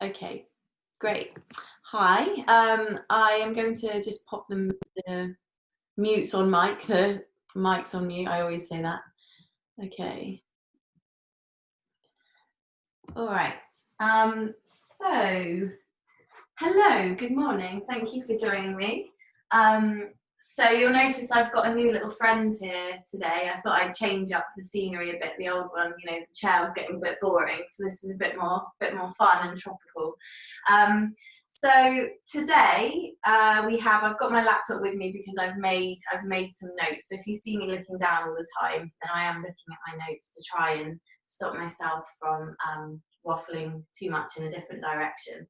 Okay, great. Hi, I am going to just pop the mutes on mic, the mic's on mute, I always say that. Okay. All right. So, hello, good morning. Thank you for joining me. So you'll notice I've got a new little friend here today. I thought I'd change up the scenery a bit. The old one, the chair was getting a bit boring, so this is a bit more fun and tropical. So today I've got my laptop with me because I've made some notes. So if you see me looking down all the time, then I am looking at my notes to try and stop myself from waffling too much in a different direction.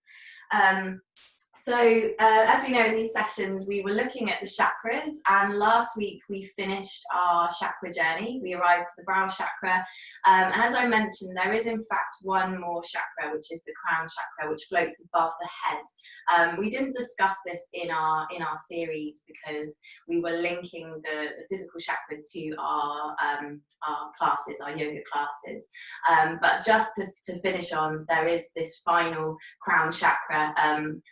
So as we know, in these sessions we were looking at the chakras, and last week we finished our chakra journey. We arrived at the brow chakra, and as I mentioned, there is in fact one more chakra, which is the crown chakra, which floats above the head. We didn't discuss this in our series because we were linking the physical chakras to our classes, our yoga classes. But just to finish on, there is this final crown chakra,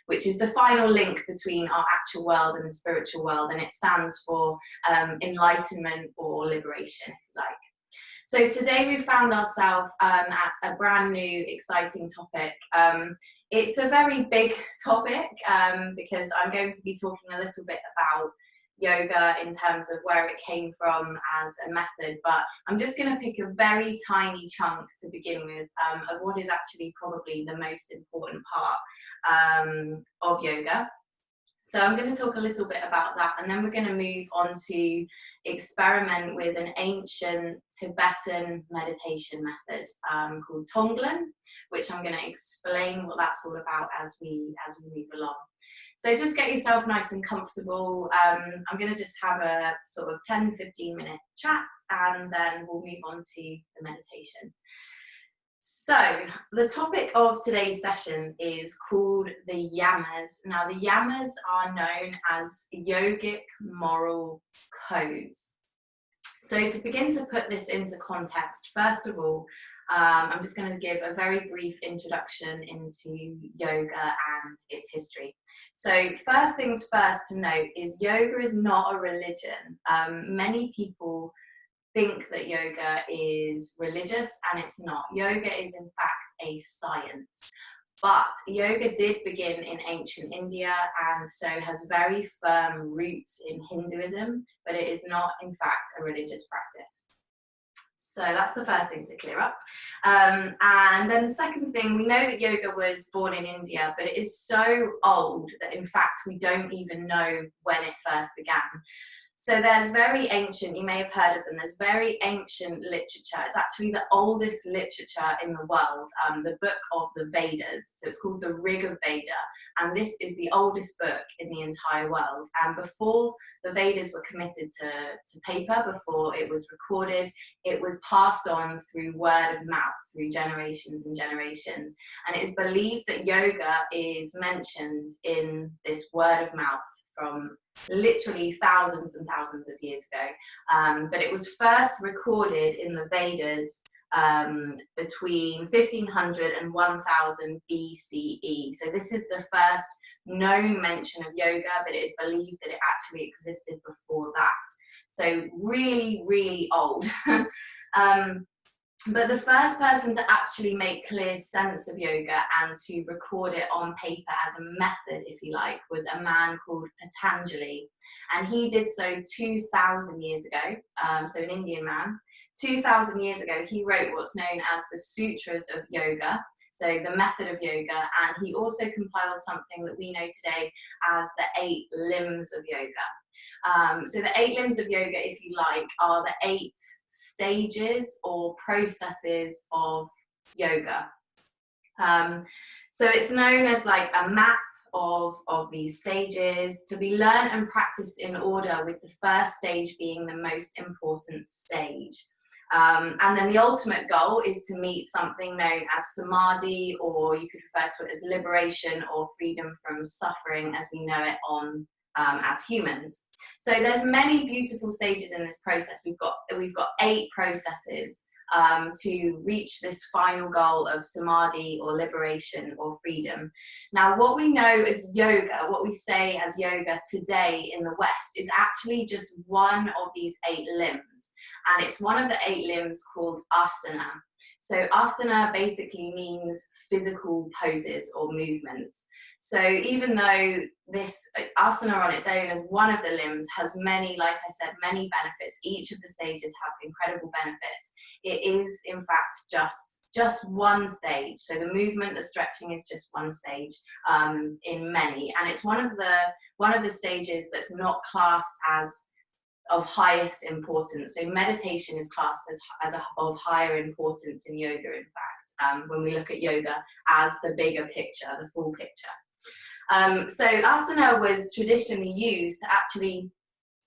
which is the final link between our actual world and the spiritual world, and it stands for enlightenment or liberation, if you like. So today we found ourselves at a brand new exciting topic. It's a very big topic because I'm going to be talking a little bit about yoga in terms of where it came from as a method, but I'm just going to pick a very tiny chunk to begin with of what is actually probably the most important part of yoga. So I'm going to talk a little bit about that, and then we're going to move on to experiment with an ancient Tibetan meditation method called Tonglen, which I'm going to explain what that's all about as we move along. So just get yourself nice and comfortable. I'm going to just have a sort of 10-15 minute chat, and then we'll move on to the meditation. So the topic of today's session is called the Yamas. Now the Yamas are known as yogic moral codes. So to begin to put this into context, first of all, I'm just going to give a very brief introduction into yoga and its history. So first things first to note is yoga is not a religion. Many people think that yoga is religious, and it's not. Yoga is in fact a science. But yoga did begin in ancient India and so has very firm roots in Hinduism, but it is not in fact a religious practice. So that's the first thing to clear up. And then the second thing, we know that yoga was born in India, but it is so old that in fact we don't even know when it first began. So there's very ancient, you may have heard of them, there's very ancient literature. It's actually the oldest literature in the world, the book of the Vedas. So it's called the Rig Veda, and this is the oldest book in the entire world. And before the Vedas were committed to paper, before it was recorded, it was passed on through word of mouth, through generations and generations. And it is believed that yoga is mentioned in this word of mouth from literally thousands and thousands of years ago. But it was first recorded in the Vedas between 1500 and 1000 BCE. So this is the first known mention of yoga, but it is believed that it actually existed before that. So really, really old. But the first person to actually make clear sense of yoga and to record it on paper as a method, if you like, was a man called Patanjali. And he did so 2,000 years ago, so an Indian man. 2,000 years ago, he wrote what's known as the Sutras of Yoga, so the method of yoga, and he also compiled something that we know today as the 8 limbs of yoga. So the 8 limbs of yoga, if you like, are the 8 stages or processes of yoga. So it's known as like a map of these stages to be learned and practiced in order, with the first stage being the most important stage. And then the ultimate goal is to meet something known as samadhi, or you could refer to it as liberation or freedom from suffering as we know it on as humans. So there's many beautiful stages in this process. We've got 8 processes to reach this final goal of samadhi, or liberation, or freedom. Now, what we know as yoga, what we say as yoga today in the West, is actually just one of these 8 limbs. And it's one of the 8 limbs called asana. So asana basically means physical poses or movements. So even though this asana on its own as one of the limbs has many, like I said, many benefits, each of the stages have incredible benefits, it is in fact just one stage. So the movement, the stretching is just one stage in many. And it's one of the stages that's not classed as of highest importance. So meditation is classed as of higher importance in yoga, in fact, when we look at yoga as the bigger picture, the full picture. So asana was traditionally used to actually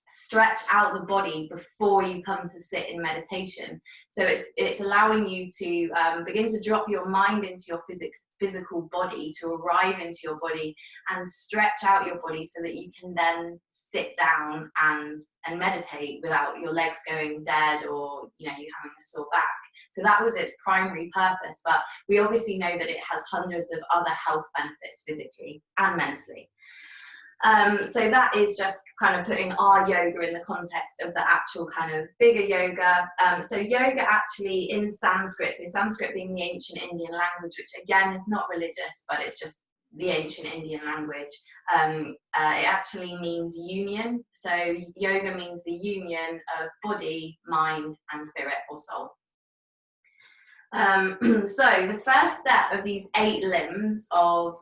stretch out the body before you come to sit in meditation. So it's allowing you to begin to drop your mind into your physical body, to arrive into your body and stretch out your body so that you can then sit down and meditate without your legs going dead, or you having a sore back. So that was its primary purpose, but we obviously know that it has hundreds of other health benefits physically and mentally. So that is just kind of putting our yoga in the context of the actual kind of bigger yoga. So yoga actually in Sanskrit, so Sanskrit being the ancient Indian language, which again is not religious, but it's just the ancient Indian language, it actually means union. So yoga means the union of body, mind, and spirit or soul. So the first step of these 8 limbs of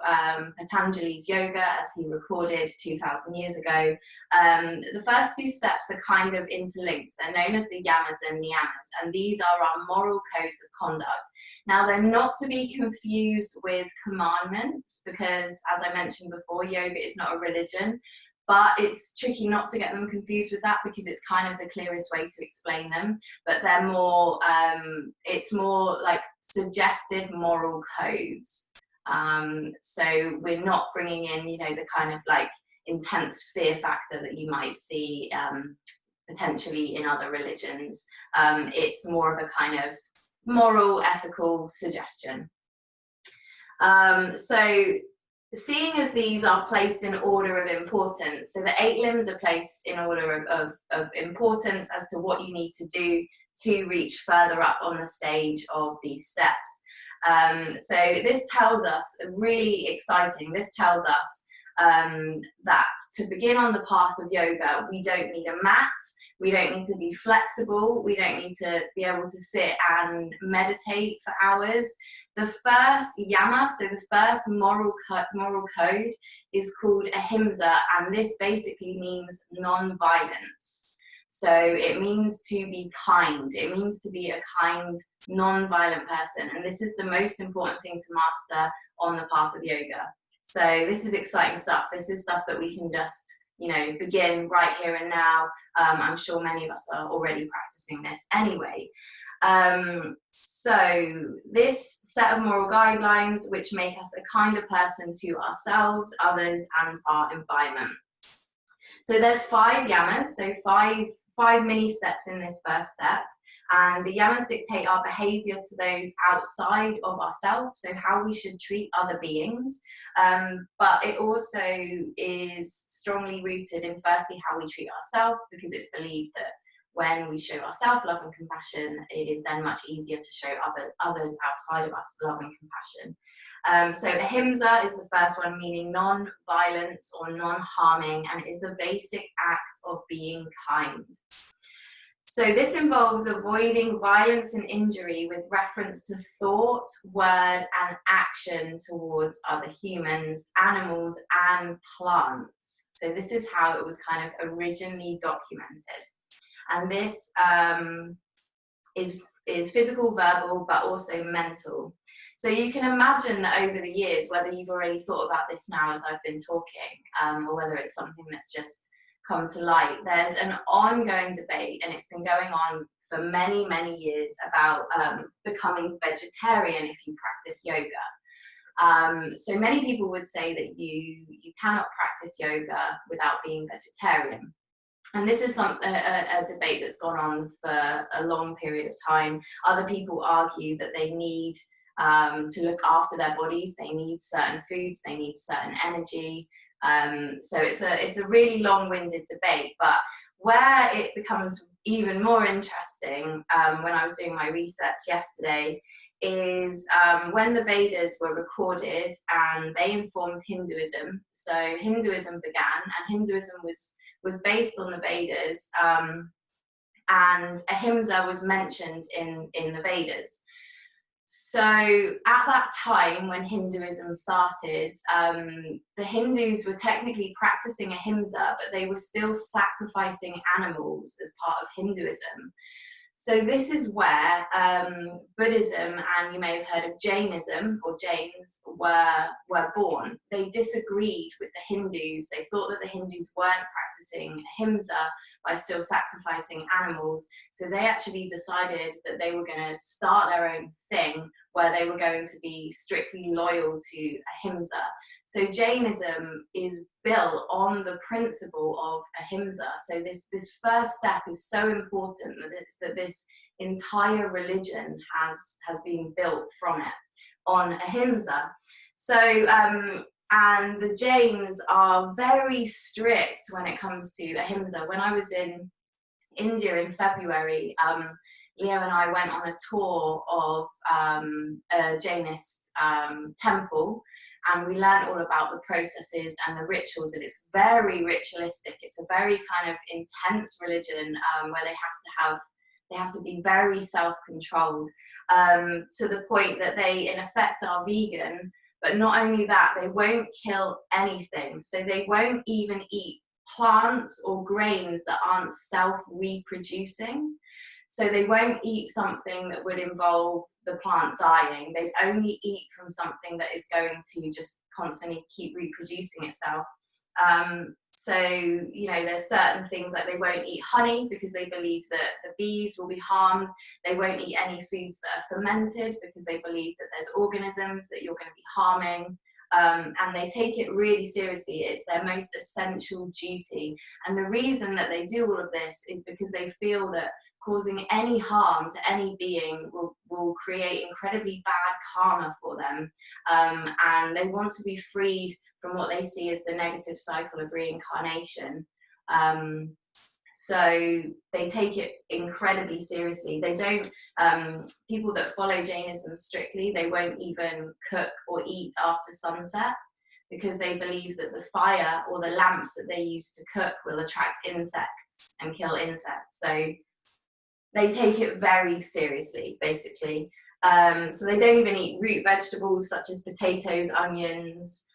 Patanjali's yoga, as he recorded 2,000 years ago, the first 2 steps are kind of interlinked. They're known as the Yamas and Niyamas, and these are our moral codes of conduct. Now, they're not to be confused with commandments, because as I mentioned before, yoga is not a religion. But it's tricky not to get them confused with that, because it's kind of the clearest way to explain them. But they're more, it's more like suggested moral codes. So we're not bringing in, the kind of like intense fear factor that you might see potentially in other religions. It's more of a kind of moral, ethical suggestion. So seeing as these are placed in order of importance, so the 8 limbs are placed in order of importance as to what you need to do to reach further up on the stage of these steps. So this tells us, really exciting, this tells us that to begin on the path of yoga, we don't need a mat, we don't need to be flexible, we don't need to be able to sit and meditate for hours. The first yama, so the first moral code, is called Ahimsa, and this basically means non-violence. So it means to be kind. It means to be a kind, non-violent person, and this is the most important thing to master on the path of yoga. So this is exciting stuff. This is stuff that we can just, begin right here and now. I'm sure many of us are already practicing this anyway. So this set of moral guidelines which make us a kinder person to ourselves, others, and our environment. So there's 5 yamas, so five mini steps in this first step, and the yamas dictate our behavior to those outside of ourselves, so how we should treat other beings, but it also is strongly rooted in firstly how we treat ourselves, because it's believed that when we show ourselves love and compassion, it is then much easier to show others outside of us love and compassion. So ahimsa is the first one, meaning non-violence or non-harming, and it is the basic act of being kind. So this involves avoiding violence and injury with reference to thought, word, and action towards other humans, animals, and plants. So this is how it was kind of originally documented. And this is physical, verbal, but also mental. So you can imagine that over the years, whether you've already thought about this now as I've been talking, or whether it's something that's just come to light, there's an ongoing debate, and it's been going on for many, many years, about becoming vegetarian if you practice yoga. So many people would say that you cannot practice yoga without being vegetarian. And this is a debate that's gone on for a long period of time. Other people argue that they need to look after their bodies. They need certain foods. They need certain energy. So it's a really long-winded debate. But where it becomes even more interesting, when I was doing my research yesterday, is when the Vedas were recorded and they informed Hinduism. So Hinduism began, and Hinduism was based on the Vedas, and Ahimsa was mentioned in the Vedas. So at that time when Hinduism started, the Hindus were technically practicing Ahimsa, but they were still sacrificing animals as part of Hinduism. So this is where Buddhism, and you may have heard of Jainism, or Jains, were born. They disagreed with the Hindus. They thought that the Hindus weren't practicing Ahimsa by still sacrificing animals. So they actually decided that they were going to start their own thing where they were going to be strictly loyal to Ahimsa. So Jainism is built on the principle of Ahimsa. So this first step is so important that this entire religion has been built from it, on Ahimsa. So and the Jains are very strict when it comes to Ahimsa. When I was in India in February, Leo and I went on a tour of a Jainist temple, and we learned all about the processes and the rituals, and it's very ritualistic. It's a very kind of intense religion, where they have to be very self-controlled, to the point that they in effect are vegan. But not only that, they won't kill anything. So they won't even eat plants or grains that aren't self-reproducing. So they won't eat something that would involve the plant dying. They only eat from something that is going to just constantly keep reproducing itself. So, you know, there's certain things like they won't eat honey because they believe that the bees will be harmed. They won't eat any foods that are fermented because they believe that there's organisms that you're going to be harming. And they take it really seriously. It's their most essential duty. And the reason that they do all of this is because they feel that causing any harm to any being will create incredibly bad karma for them. And they want to be freed from what they see as the negative cycle of reincarnation. So they take it incredibly seriously. They don't, people that follow Jainism strictly, they won't even cook or eat after sunset because they believe that the fire or the lamps that they use to cook will attract insects and kill insects. So they take it very seriously, basically. So they don't even eat root vegetables such as potatoes, onions,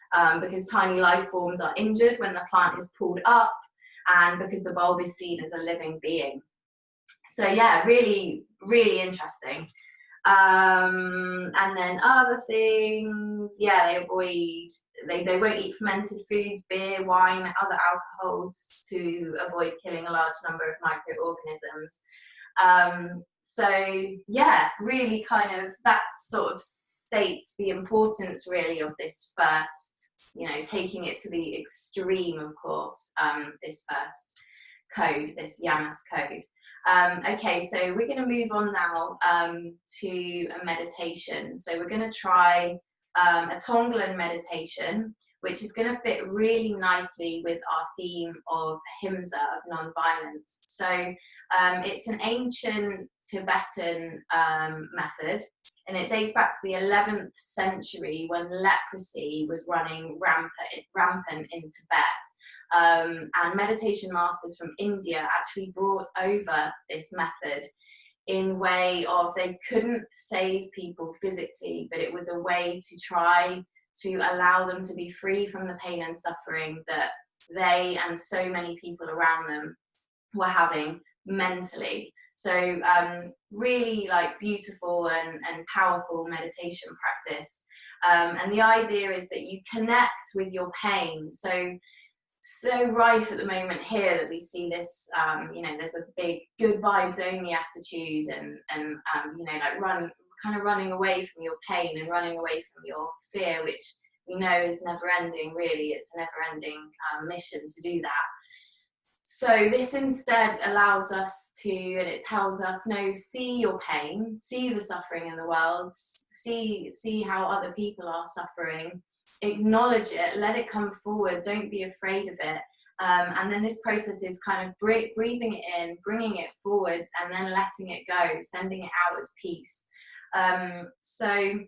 because tiny life forms are injured when the plant is pulled up, and because the bulb is seen as a living being. So yeah, really, really interesting. And then other things, yeah, they won't eat fermented foods, beer, wine, other alcohols to avoid killing a large number of microorganisms. So yeah, really kind of that sort of states the importance really of this first, you know, taking it to the extreme, of course, this first code, this Yamas code. Okay, so we're going to move on now to a meditation. So we're going to try a Tonglen meditation, which is going to fit really nicely with our theme of Ahimsa, of non-violence. So it's an ancient Tibetan method, and it dates back to the 11th century when leprosy was running rampant in Tibet. And meditation masters from India actually brought over this method in way of they couldn't save people physically, but it was a way to try to allow them to be free from the pain and suffering that they and so many people around them were having mentally. So really like beautiful and powerful meditation practice. And the idea is that you connect with your pain. So rife at the moment here that we see this, you know, there's a big good vibes only attitude and you know, like running away from your pain and running away from your fear, which we know is never ending really. It's a never ending mission to do that. So this instead allows us to, and it tells us, no, see your pain, see the suffering in the world, see how other people are suffering, acknowledge it, let it come forward, don't be afraid of it. And then this process is kind of breathing it in, bringing it forwards, and then letting it go, sending it out as peace. So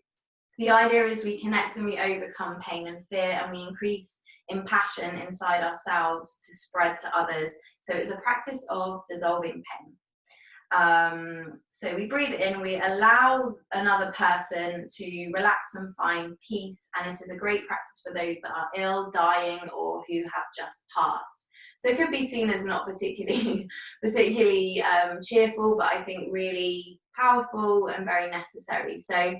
the idea is we connect and we overcome pain and fear, and we increase in passion inside ourselves to spread to others. So it's a practice of dissolving pain. So we breathe in, we allow another person to relax and find peace, and it is a great practice for those that are ill, dying, or who have just passed. So it could be seen as not particularly cheerful, but I think really powerful and very necessary. So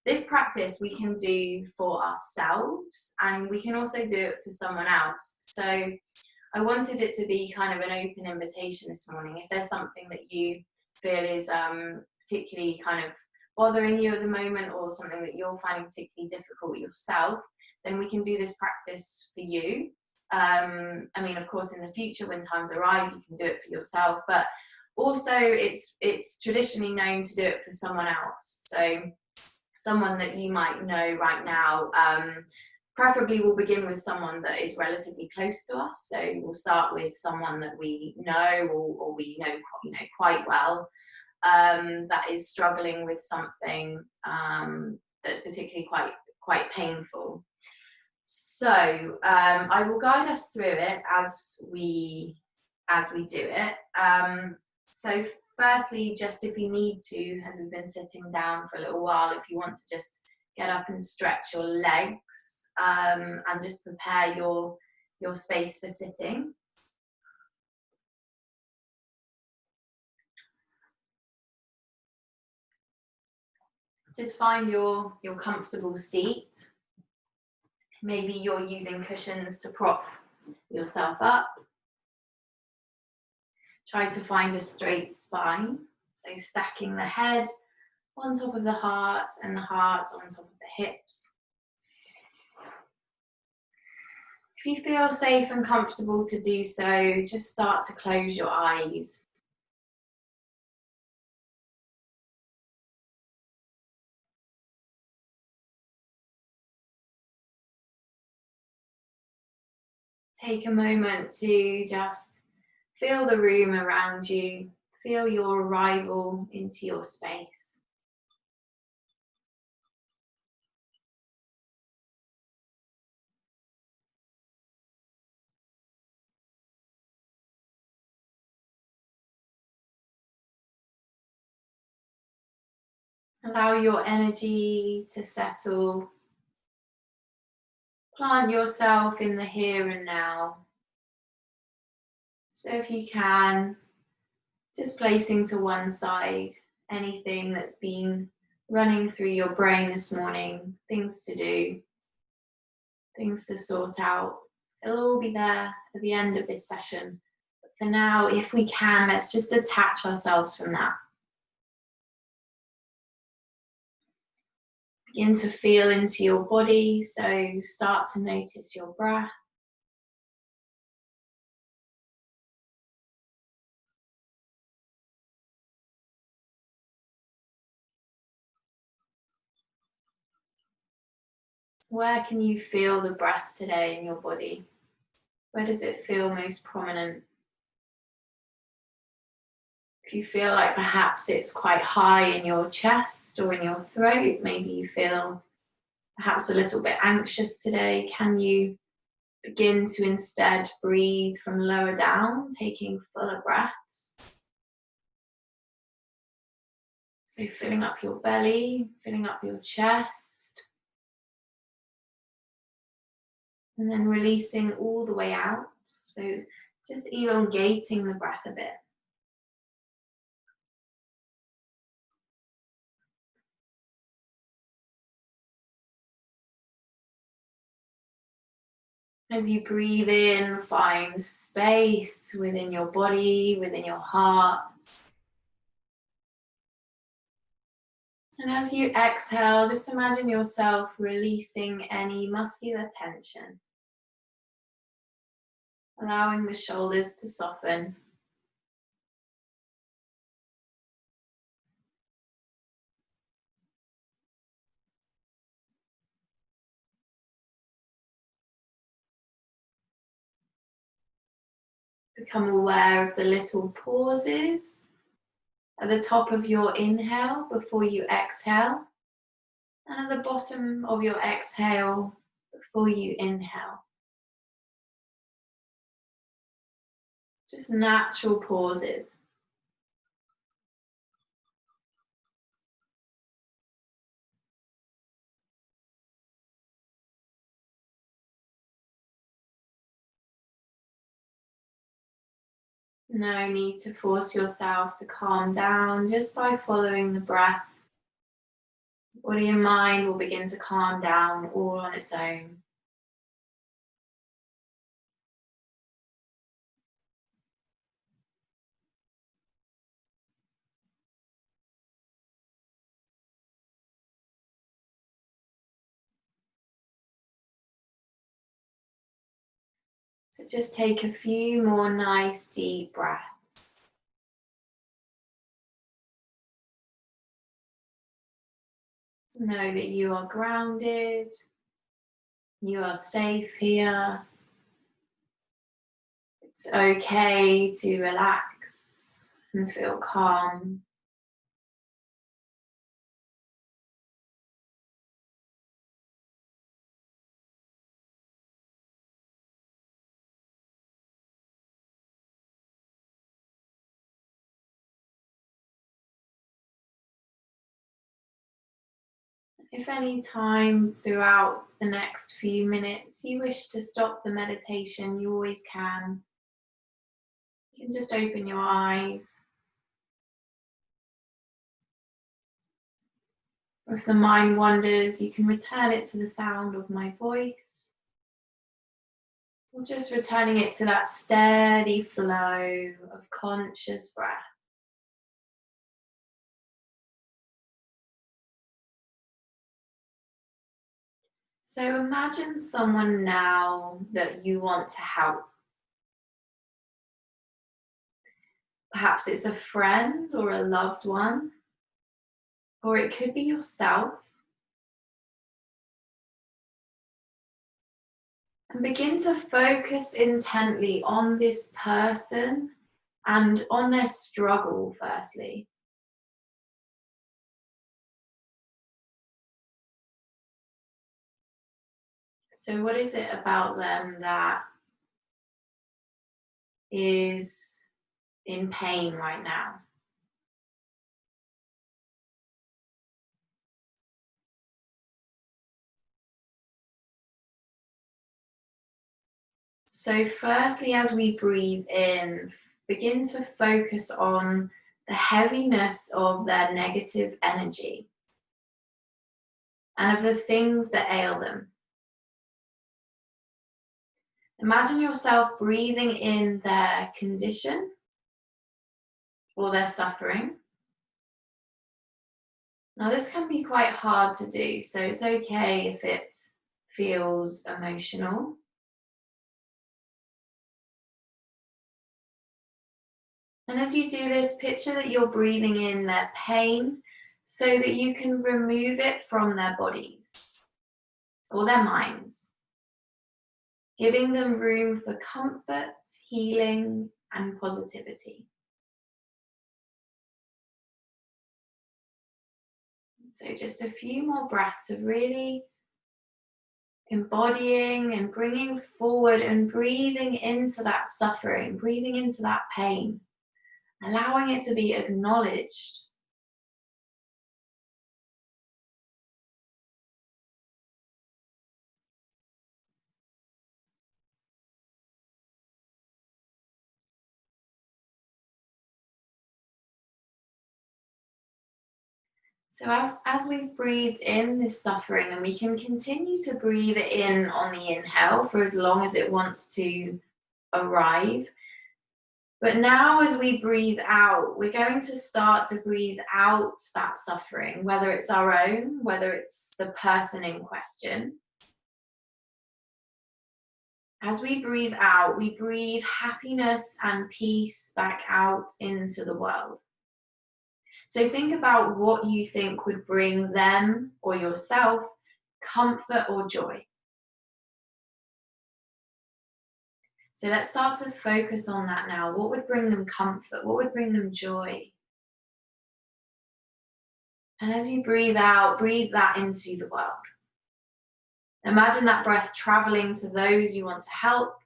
this practice we can do for ourselves, and we can also do it for someone else. So I wanted it to be kind of an open invitation this morning. If there's something that you feel is particularly kind of bothering you at the moment, or something that you're finding particularly difficult yourself, then we can do this practice for you. I mean, of course, in the future, when times arrive, you can do it for yourself, but also it's traditionally known to do it for someone else. So someone that you might know right now. Preferably we'll begin with someone that is relatively close to us. So we'll start with someone that we know, or we know quite well, that is struggling with something that's particularly quite painful. So I will guide us through it as we do it. So firstly, just if you need to, as we've been sitting down for a little while, if you want to just get up and stretch your legs, and just prepare your space for sitting. Just find your comfortable seat. Maybe you're using cushions to prop yourself up. Try to find a straight spine, so stacking the head on top of the heart and the heart on top of the hips. If you feel safe and comfortable to do so, just start to close your eyes. Take a moment to just feel the room around you, feel your arrival into your space. Allow your energy to settle. Plant yourself in the here and now. So if you can, just placing to one side anything that's been running through your brain this morning, things to do, things to sort out. It'll all be there at the end of this session. But for now, if we can, let's just detach ourselves from that. Begin to feel into your body, so start to notice your breath. Where can you feel the breath today in your body? Where does it feel most prominent? If you feel like perhaps it's quite high in your chest or in your throat, maybe you feel perhaps a little bit anxious today, can you begin to instead breathe from lower down, taking fuller breaths? So filling up your belly, filling up your chest, and then releasing all the way out. So just elongating the breath a bit. As you breathe in, find space within your body, within your heart. And as you exhale, just imagine yourself releasing any muscular tension. allowing the shoulders to soften. Become aware of the little pauses at the top of your inhale before you exhale, and at the bottom of your exhale before you inhale. Just natural pauses. No need to force yourself to calm down just by following the breath. Body and mind will begin to calm down all on its own. So just take a few more nice deep breaths. Know that you are grounded, you are safe here. It's okay to relax and feel calm. If any time throughout the next few minutes you wish to stop the meditation, you always can. You can just open your eyes. Or if the mind wanders, you can return it to the sound of my voice. Or just returning it to that steady flow of conscious breath. So imagine someone now that you want to help. Perhaps it's a friend or a loved one, or it could be yourself. And begin to focus intently on this person and on their struggle, firstly. So what is it about them that is in pain right now? So firstly, as we breathe in, begin to focus on the heaviness of their negative energy and of the things that ail them. Imagine yourself breathing in their condition or their suffering. Now, this can be quite hard to do, so it's okay if it feels emotional. And as you do this, picture that you're breathing in their pain so that you can remove it from their bodies or their minds, giving them room for comfort, healing, and positivity. So just a few more breaths of really embodying and bringing forward and breathing into that suffering, breathing into that pain, allowing it to be acknowledged. So as we've breathed in this suffering, and we can continue to breathe it in on the inhale for as long as it wants to arrive. But now as we breathe out, we're going to start to breathe out that suffering, whether it's our own, whether it's the person in question. As we breathe out, we breathe happiness and peace back out into the world. So think about what you think would bring them or yourself comfort or joy. So let's start to focus on that now. What would bring them comfort? What would bring them joy? And as you breathe out, breathe that into the world. Imagine that breath traveling to those you want to help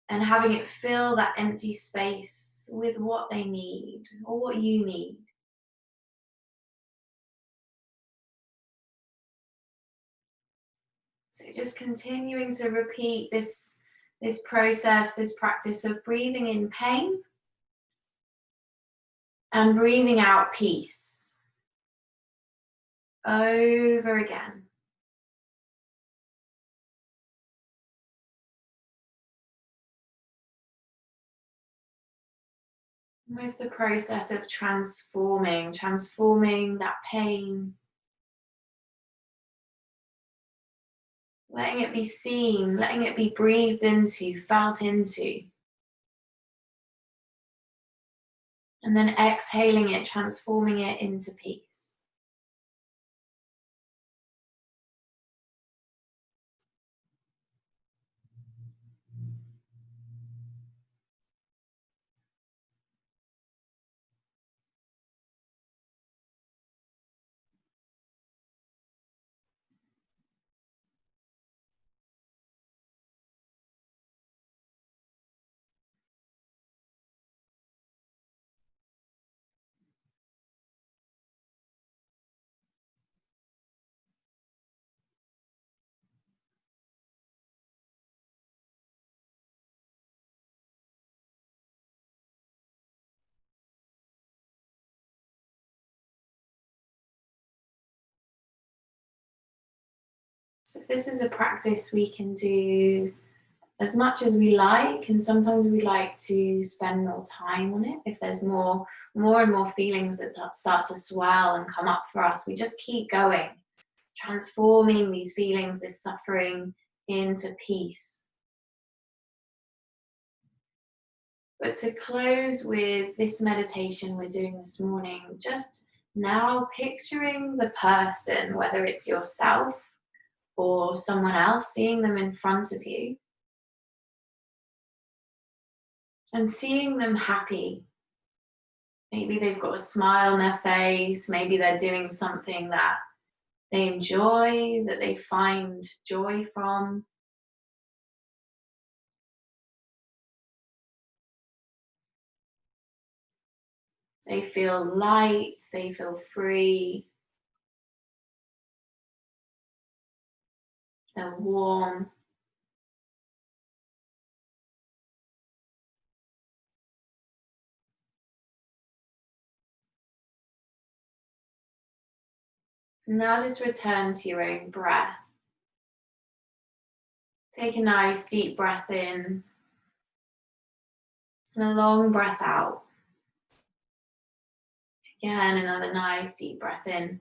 and having it fill that empty space with what they need or what you need. So just continuing to repeat this process, this practice of breathing in pain and breathing out peace over again. Almost the process of transforming that pain. Letting it be seen, letting it be breathed into, felt into. And then exhaling it, transforming it into peace. So this is a practice we can do as much as we like, and sometimes we like to spend more time on it. If there's more and more feelings that start to swell and come up for us, we just keep going, transforming these feelings, this suffering, into peace. But to close with this meditation we're doing this morning, just now picturing the person, whether it's yourself or someone else, seeing them in front of you and seeing them happy. Maybe they've got a smile on their face, maybe they're doing something that they enjoy, that they find joy from. They feel light, they feel free, they're warm. Now just return to your own breath. Take a nice deep breath in and a long breath out. Again, another nice deep breath in.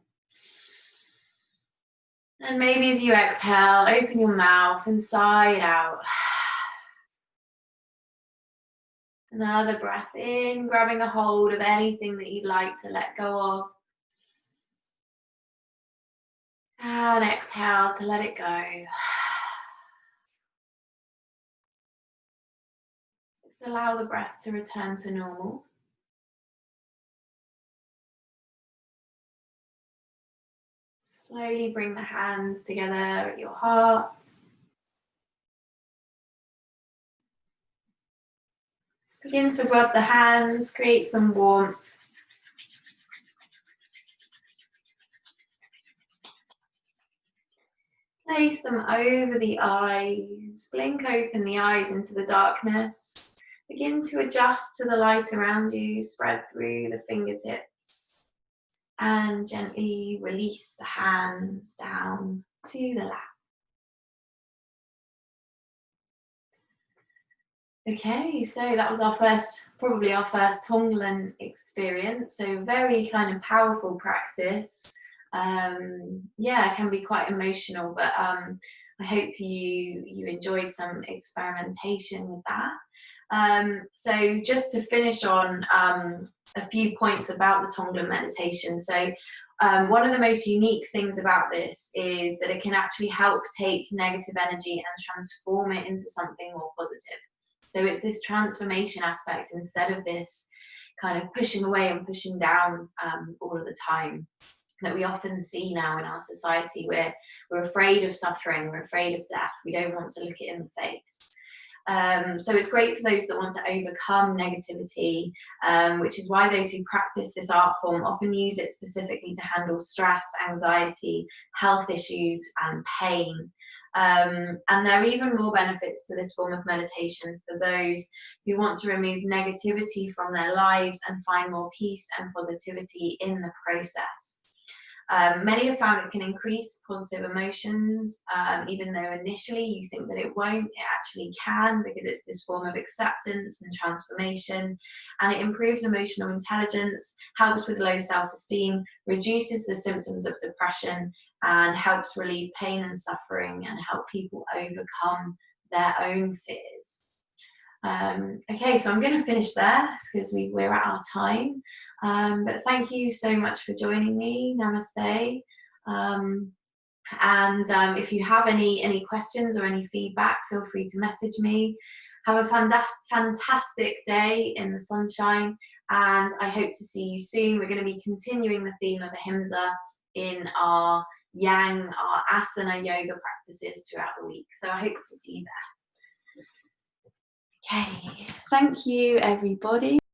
And maybe as you exhale, open your mouth and sigh it out. Another breath in, grabbing a hold of anything that you'd like to let go of. And exhale to let it go. Just allow the breath to return to normal. Slowly bring the hands together at your heart. Begin to rub the hands, create some warmth. Place them over the eyes. Blink open the eyes into the darkness. Begin to adjust to the light around you. Spread through the fingertips. And gently release the hands down to the lap. Okay, so that was probably our first Tonglen experience. So very kind of powerful practice. Yeah, it can be quite emotional, but I hope you enjoyed some experimentation with that. So just to finish on a few points about the Tonglen meditation. So one of the most unique things about this is that it can actually help take negative energy and transform it into something more positive. So it's this transformation aspect instead of this kind of pushing away and pushing down all of the time that we often see now in our society. We're afraid of suffering, we're afraid of death, we don't want to look it in the face. So it's great for those that want to overcome negativity, which is why those who practice this art form often use it specifically to handle stress, anxiety, health issues, and pain. And there are even more benefits to this form of meditation for those who want to remove negativity from their lives and find more peace and positivity in the process. Many have found it can increase positive emotions, even though initially you think that it won't, it actually can, because it's this form of acceptance and transformation, and it improves emotional intelligence, helps with low self-esteem, reduces the symptoms of depression, and helps relieve pain and suffering and help people overcome their own fears. Okay, so I'm going to finish there because we're at our time. But thank you so much for joining me. Namaste. If you have any questions or any feedback, feel free to message me. Have a fantastic day in the sunshine, and I hope to see you soon. We're going to be continuing the theme of Ahimsa in our yang, our asana yoga practices throughout the week. So I hope to see you there. Okay, thank you everybody.